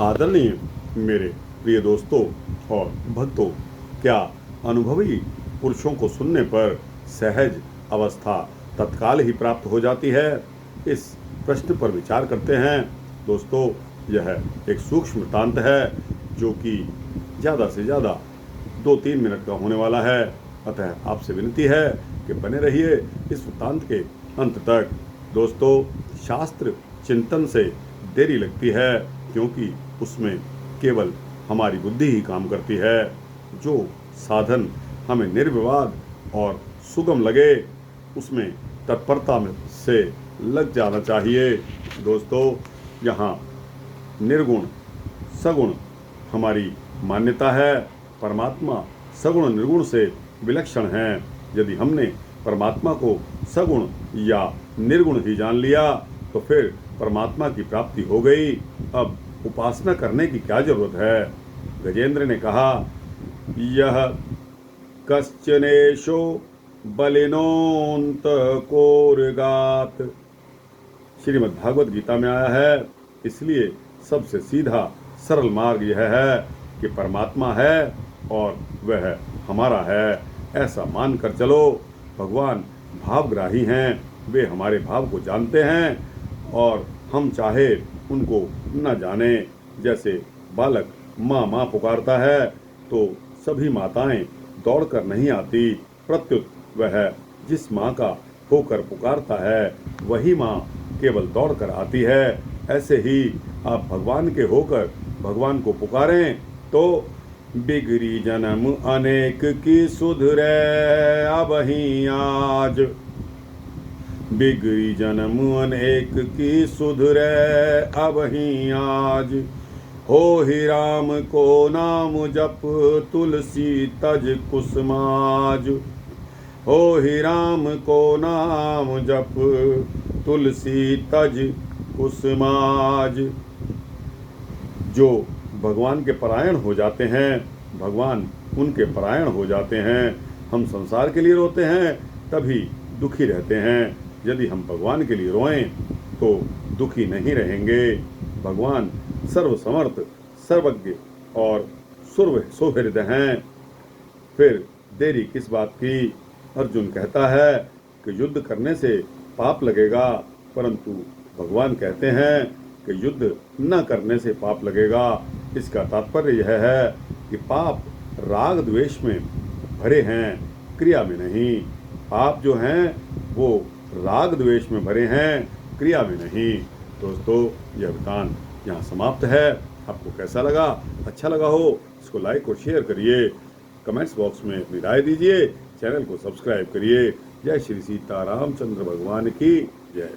आदरणीय मेरे प्रिय दोस्तों और भक्तों, क्या अनुभवी पुरुषों को सुनने पर सहज अवस्था तत्काल ही प्राप्त हो जाती है? इस प्रश्न पर विचार करते हैं। दोस्तों, यह एक सूक्ष्म वृत्तांत है जो कि ज़्यादा से ज़्यादा 2-3 मिनट का होने वाला है। अतः आपसे विनती है कि बने रहिए इस वृत्तांत के अंत तक। दोस्तों, शास्त्र चिंतन से देरी लगती है क्योंकि उसमें केवल हमारी बुद्धि ही काम करती है। जो साधन हमें निर्विवाद और सुगम लगे उसमें तत्परता में से लग जाना चाहिए। दोस्तों, यहाँ निर्गुण सगुण हमारी मान्यता है। परमात्मा सगुण निर्गुण से विलक्षण है। यदि हमने परमात्मा को सगुण या निर्गुण ही जान लिया तो फिर परमात्मा की प्राप्ति हो गई। अब उपासना करने की क्या जरूरत है? गजेंद्र ने कहा, यह कश्चनेशो बलिनोंत कोरगात। श्रीमद् भागवत गीता में आया है। इसलिए सबसे सीधा सरल मार्ग यह है कि परमात्मा है और वह हमारा है, ऐसा मानकर चलो। भगवान भावग्राही हैं, वे हमारे भाव को जानते हैं और हम चाहे उनको न जाने। जैसे बालक माँ माँ पुकारता है तो सभी माताएं दौड़कर नहीं आती, प्रत्युत वह जिस माँ का होकर पुकारता है वही माँ केवल दौड़कर आती है। ऐसे ही आप भगवान के होकर भगवान को पुकारें तो बिगड़ी जन्म अनेक की सुधरे अबहीं आज। बिगड़ी जन्म अनेक की सुधरे अबहीं आज। हो ही राम को नाम जप तुलसी तज कुसमाज। हो ही राम को नाम जप तुलसी तज कुसमाज। जो भगवान के परायण हो जाते हैं, भगवान उनके परायण हो जाते हैं। हम संसार के लिए रोते हैं तभी दुखी रहते हैं। यदि हम भगवान के लिए रोएं तो दुखी नहीं रहेंगे। भगवान सर्वसमर्थ, सर्वज्ञ और सुहृद हैं। फिर देरी किस बात की? अर्जुन कहता है कि युद्ध करने से पाप लगेगा, परंतु भगवान कहते हैं कि युद्ध न करने से पाप लगेगा। इसका तात्पर्य यह है कि पाप राग द्वेष में भरे हैं, क्रिया में नहीं। पाप जो हैं वो राग द्वेष में भरे हैं, क्रिया में नहीं। दोस्तों, यह वृत्तांत यहाँ समाप्त है। आपको कैसा लगा? अच्छा लगा हो इसको लाइक और शेयर करिए, कमेंट्स बॉक्स में अपनी राय दीजिए, चैनल को सब्सक्राइब करिए। जय श्री सीता रामचंद्र भगवान की जय।